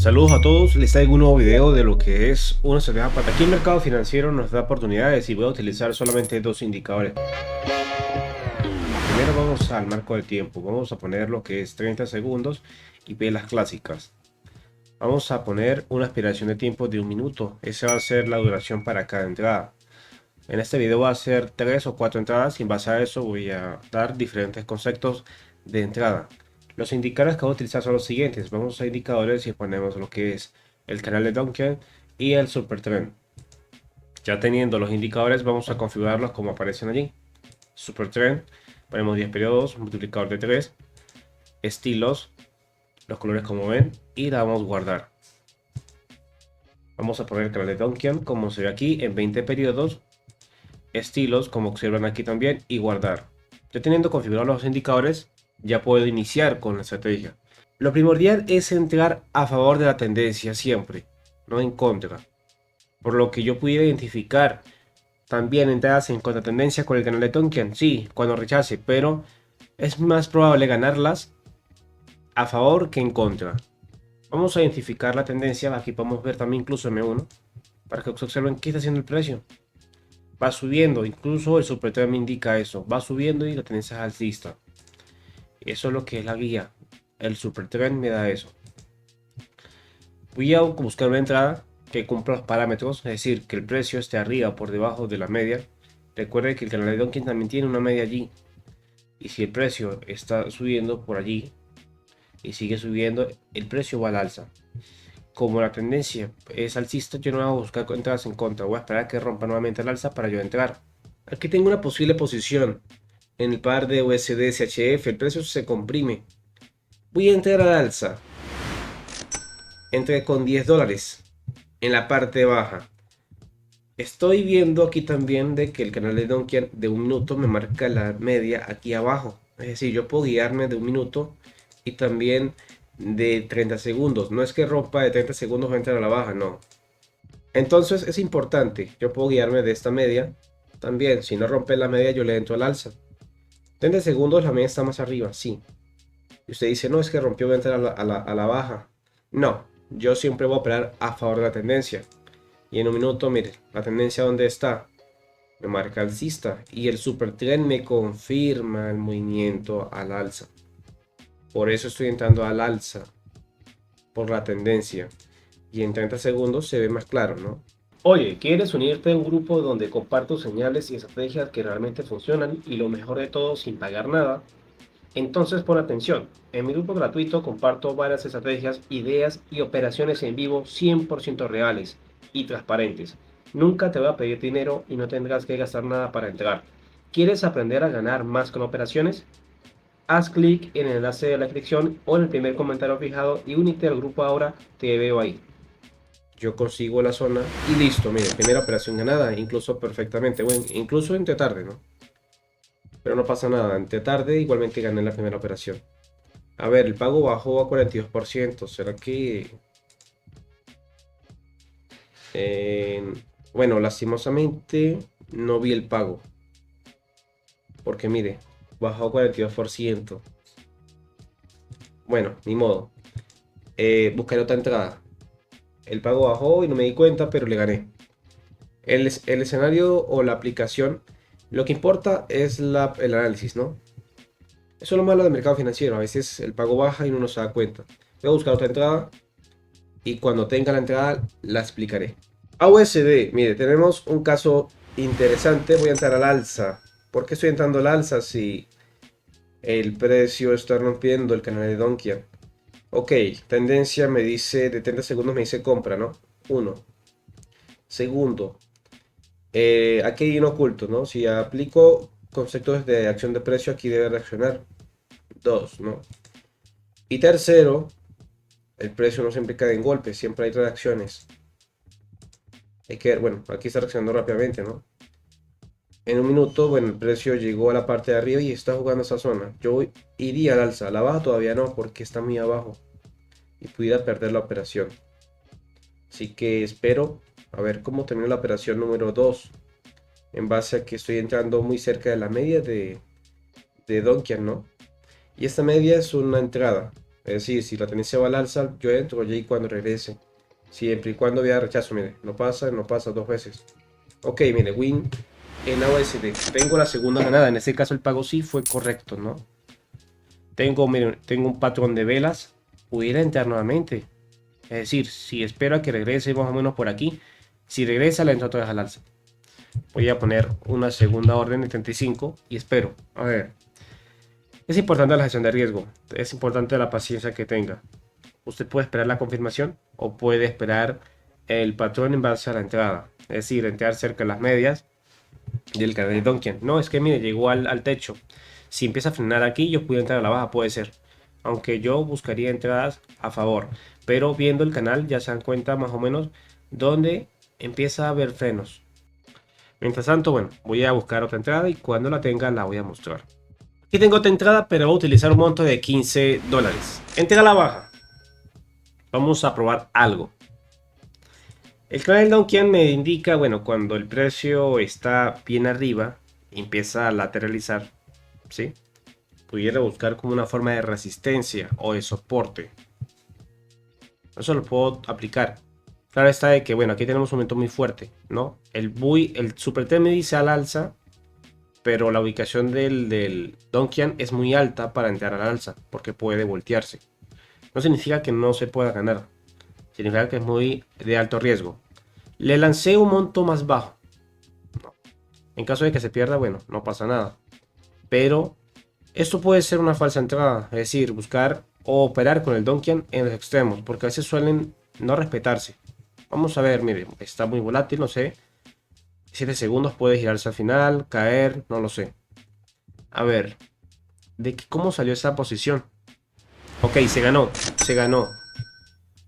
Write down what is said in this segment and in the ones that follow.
Saludos a todos, les traigo un nuevo video de lo que es una estrategia para... Aquí el mercado financiero nos da oportunidades y voy a utilizar solamente dos indicadores. Primero vamos al marco del tiempo, vamos a poner lo que es 30 segundos y velas clásicas. Vamos a poner una aspiración de tiempo de 1 minuto, esa va a ser la duración para cada entrada. En este video va a ser 3 o 4 entradas y en base a eso voy a dar diferentes conceptos de entrada. Los indicadores que voy a utilizar son los siguientes. Vamos a indicadores y ponemos lo que es el canal de Duncan y el Super Trend. Ya teniendo los indicadores vamos a configurarlos como aparecen allí. Super Trend, ponemos 10 periodos, multiplicador de 3, estilos, los colores como ven y le damos guardar. Vamos a poner el canal de Duncan como se ve aquí en 20 periodos, estilos como observan aquí también y guardar. Ya teniendo configurados los indicadores ya puedo iniciar con la estrategia. Lo primordial es entrar a favor de la tendencia siempre, no en contra. Por lo que yo pude identificar también entradas en contratendencia con el canal de Tonkian, sí, cuando rechace, pero es más probable ganarlas a favor que en contra. Vamos a identificar la tendencia, aquí podemos ver también incluso M1, para que observen qué está haciendo el precio. Va subiendo, incluso el supertrend me indica eso, va subiendo y la tendencia es alcista. Eso es lo que es la guía, el supertrend me da eso. Voy a buscar una entrada que cumpla los parámetros, es decir, que el precio esté arriba o por debajo de la media. Recuerden que el canal de Donkin también tiene una media allí. Y si el precio está subiendo por allí y sigue subiendo, el precio va al alza. Como la tendencia es alcista, yo no voy a buscar entradas en contra. Voy a esperar a que rompa nuevamente el alza para yo entrar. Aquí tengo una posible posición en el par de USD CHF. El precio se comprime. Voy a entrar al alza. Entré con $10 en la parte baja. Estoy viendo aquí también de que el canal de Donkian de 1 minuto me marca la media aquí abajo. Es decir, yo puedo guiarme de 1 minuto y también de 30 segundos. No es que rompa de 30 segundos va a entrar a la baja, no. Entonces es importante, yo puedo guiarme de esta media. También, si no rompe la media, yo le entro al alza. 30 segundos la media está más arriba, sí. Y usted dice, no, es que rompió, voy a entrar a la baja. No, yo siempre voy a operar a favor de la tendencia. Y en 1 minuto, mire, la tendencia donde está, me marca alcista. Y el super trend me confirma el movimiento al alza. Por eso estoy entrando al alza, por la tendencia. Y en 30 segundos se ve más claro, ¿no? Oye, ¿quieres unirte a un grupo donde comparto señales y estrategias que realmente funcionan y lo mejor de todo sin pagar nada? Entonces pon atención, en mi grupo gratuito comparto varias estrategias, ideas y operaciones en vivo 100% reales y transparentes. Nunca te voy a pedir dinero y no tendrás que gastar nada para entrar. ¿Quieres aprender a ganar más con operaciones? Haz clic en el enlace de la descripción o en el primer comentario fijado y únete al grupo ahora, te veo ahí. Yo consigo la zona y listo, mire, primera operación ganada, incluso perfectamente, bueno, incluso entre tarde, ¿no? Pero no pasa nada, entre tarde igualmente gané la primera operación. A ver, el pago bajó a 42%. ¿Será que...? eh, bueno, lastimosamente no vi el pago. Porque mire, bajó a 42%. Bueno, ni modo. Buscaré otra entrada. El pago bajó y no me di cuenta, pero le gané. El escenario o la aplicación, lo que importa es el análisis, ¿no? Eso es lo malo del mercado financiero. A veces el pago baja y uno no se da cuenta. Voy a buscar otra entrada y cuando tenga la entrada la explicaré. AUSD, mire, tenemos un caso interesante. Voy a entrar al alza. ¿Por qué estoy entrando al alza si el precio está rompiendo el canal de Donkian? Ok, tendencia me dice, de 30 segundos me dice compra, ¿no? Uno. Segundo, aquí hay un oculto, ¿no? Si aplico conceptos de acción de precio, aquí debe reaccionar. Dos, ¿no? Y tercero, el precio no siempre cae en golpe, siempre hay reacciones. Hay que ver, bueno, aquí está reaccionando rápidamente, ¿no? En 1 minuto, bueno, el precio llegó a la parte de arriba y está jugando esa zona. Yo iría al alza, a la baja todavía no, porque está muy abajo y pudiera perder la operación. Así que espero a ver cómo termina la operación número 2, en base a que estoy entrando muy cerca de la media de Donkian, ¿no? Y esta media es una entrada. Es decir, si la tendencia va al alza, yo entro y cuando regrese. Siempre y cuando vea rechazo, mire, no pasa, no pasa 2 veces. Ok, mire, win en AUSD. Tengo la segunda ganada. En este caso el pago sí fue correcto, ¿no? Miren, tengo un patrón de velas. Pudiera entrar nuevamente. Es decir, si espero a que regrese más o menos por aquí. Si regresa, le entro otra vez al alza. Voy a poner una segunda orden de 35 y espero. A ver. Es importante la gestión de riesgo. Es importante la paciencia que tenga. Usted puede esperar la confirmación o puede esperar el patrón en base a la entrada. Es decir, entrar cerca de las medias del canal de Donkin. No, es que mire, llegó al techo. Si empieza a frenar aquí, yo puedo entrar a la baja, puede ser. Aunque yo buscaría entradas a favor. Pero viendo el canal ya se dan cuenta más o menos dónde empieza a haber frenos. Mientras tanto, bueno, voy a buscar otra entrada y cuando la tenga la voy a mostrar. Aquí tengo otra entrada, pero voy a utilizar un monto de $15. Entré a la baja. Vamos a probar algo. El canal Donkian me indica, bueno, cuando el precio está bien arriba, empieza a lateralizar, ¿sí? Pudiera buscar como una forma de resistencia o de soporte. Eso lo puedo aplicar. Claro está de que, bueno, aquí tenemos un momento muy fuerte, ¿no? El Super T me dice al alza, pero la ubicación del Donkian es muy alta para entrar al alza, porque puede voltearse. No significa que no se pueda ganar, significa que es muy de alto riesgo. Le lancé un monto más bajo. En caso de que se pierda, bueno, no pasa nada. Pero esto puede ser una falsa entrada, es decir, buscar o operar con el Donkian en los extremos, porque a veces suelen no respetarse. Vamos a ver, mire, está muy volátil, no sé. 7 segundos puede girarse al final, caer, no lo sé. A ver, ¿cómo salió esa posición? Ok, se ganó, se ganó.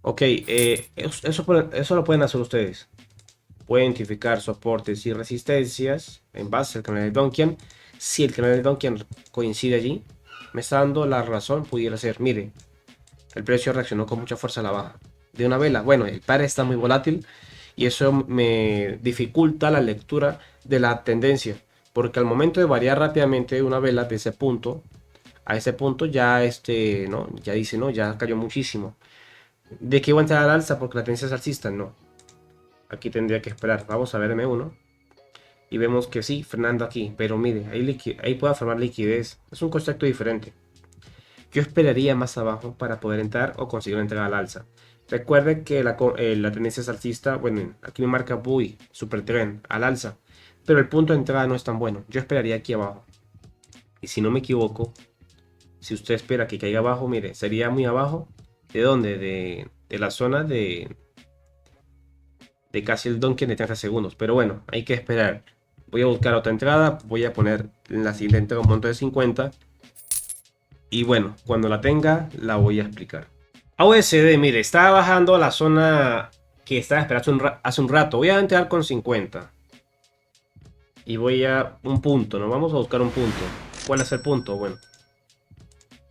Ok, eso lo pueden hacer ustedes. Puede identificar soportes y resistencias en base al canal de Donkian. Si el canal de Donkian coincide allí, me está dando la razón, pudiera ser, mire, el precio reaccionó con mucha fuerza a la baja de una vela. Bueno, el par está muy volátil y eso me dificulta la lectura de la tendencia, porque al momento de variar rápidamente una vela de ese punto a ese punto ya no, ya dice, no, ya cayó muchísimo. ¿De qué va a entrar al alza? Porque la tendencia es alcista, no. Aquí tendría que esperar. Vamos a ver M1. Y vemos que sí, frenando aquí. Pero mire, ahí puede formar liquidez. Es un concepto diferente. Yo esperaría más abajo para poder entrar o conseguir una entrada al alza. Recuerde que la tendencia es alcista. Bueno, aquí me marca BUI, super trend, al alza. Pero el punto de entrada no es tan bueno. Yo esperaría aquí abajo. Y si no me equivoco, si usted espera que caiga abajo, mire, sería muy abajo. ¿De dónde? De la zona de casi el Donkin de 30 segundos. Pero bueno, hay que esperar. Voy a buscar otra entrada. Voy a poner en la siguiente entrada un monto de 50. Y bueno, cuando la tenga, la voy a explicar. AUSD, mire, está bajando a la zona que estaba esperando hace un rato. Voy a entrar con 50. Y voy a un punto, ¿no? Vamos a buscar un punto. ¿Cuál es el punto? Bueno,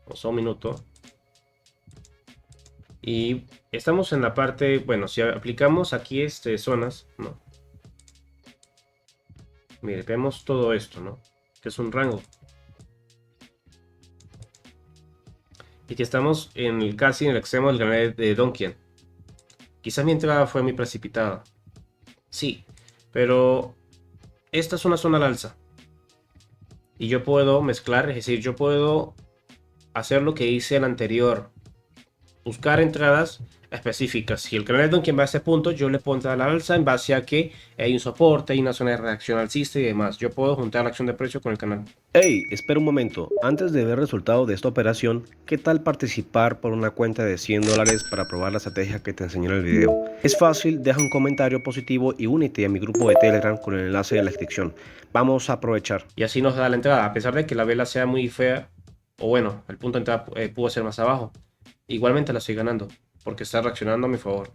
vamos a un minuto. Y estamos en la parte, bueno, si aplicamos aquí zonas, ¿no? Mire, vemos todo esto, ¿no? Que es un rango. Y que estamos casi en el extremo del canal de Donkian. Quizás mi entrada fue muy precipitada. Sí, pero esta es una zona al alza. Y yo puedo mezclar, es decir, yo puedo hacer lo que hice en el anterior. Buscar entradas específicas. Si el canal de Donkian va a ese punto, yo le puedo entrar a la alza en base a que hay un soporte, hay una zona de reacción alcista y demás. Yo puedo juntar la acción de precio con el canal. Hey, espera un momento. Antes de ver el resultado de esta operación, ¿qué tal participar por una cuenta de $100 para probar la estrategia que te enseñé en el video? Es fácil, deja un comentario positivo y únete a mi grupo de Telegram con el enlace en la descripción. Vamos a aprovechar. Y así nos da la entrada, a pesar de que la vela sea muy fea, o bueno, el punto de entrada pudo ser más abajo. Igualmente la estoy ganando, porque está reaccionando a mi favor.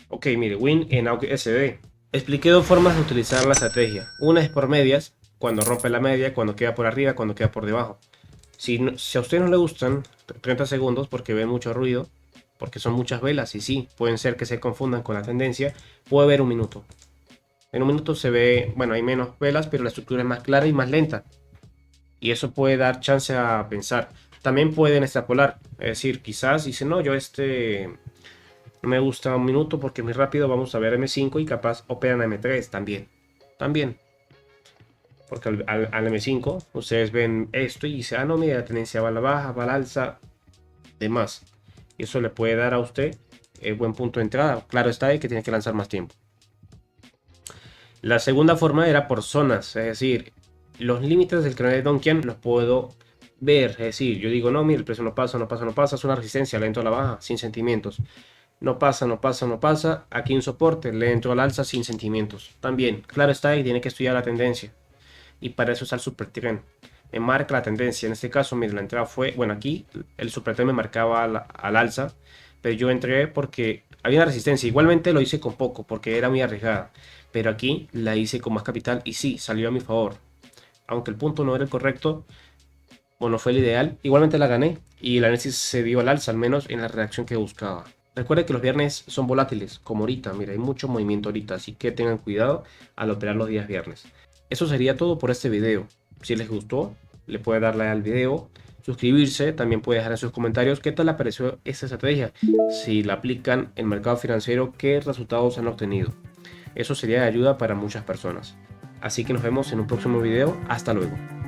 Ok, mire, win en AUSD. Expliqué dos formas de utilizar la estrategia. Una es por medias, cuando rompe la media, cuando queda por arriba, cuando queda por debajo. Si a usted no le gustan 30 segundos porque ven mucho ruido, porque son muchas velas y sí, pueden ser que se confundan con la tendencia, puede ver un minuto. En un minuto se ve, bueno, hay menos velas, pero la estructura es más clara y más lenta. Y eso puede dar chance a pensar. También pueden extrapolar, es decir, quizás dicen, no, yo no me gusta un minuto porque es muy rápido, vamos a ver M5 y capaz operan a M3 también. Porque al M5 ustedes ven esto y dicen, ah, no, mira, la tendencia va a la baja, va a la alza, demás. Y eso le puede dar a usted buen punto de entrada. Claro está ahí que tiene que lanzar más tiempo. La segunda forma era por zonas, es decir, los límites del canal de Donkian los puedo ver, es decir, yo digo, no, mira, el precio no pasa, no pasa, no pasa, es una resistencia, le entro a la baja, sin sentimientos. No pasa, no pasa, no pasa, aquí un soporte, le entro al alza sin sentimientos. También, claro está ahí, tiene que estudiar la tendencia. Y para eso está el super trend. Me marca la tendencia, en este caso, mira, la entrada fue, bueno, aquí el super trend me marcaba al alza, pero yo entré porque había una resistencia. Igualmente lo hice con poco, porque era muy arriesgada. Pero aquí la hice con más capital y sí, salió a mi favor. Aunque el punto no era el correcto, o no fue el ideal, igualmente la gané y el análisis se dio al alza, al menos en la reacción que buscaba. Recuerde que los viernes son volátiles, como ahorita, mira, hay mucho movimiento ahorita, así que tengan cuidado al operar los días viernes. Eso sería todo por este video. Si les gustó, le puede dar like al video, suscribirse, también puede dejar en sus comentarios qué tal le pareció esta estrategia, si la aplican en el mercado financiero, qué resultados han obtenido. Eso sería de ayuda para muchas personas. Así que nos vemos en un próximo video. Hasta luego.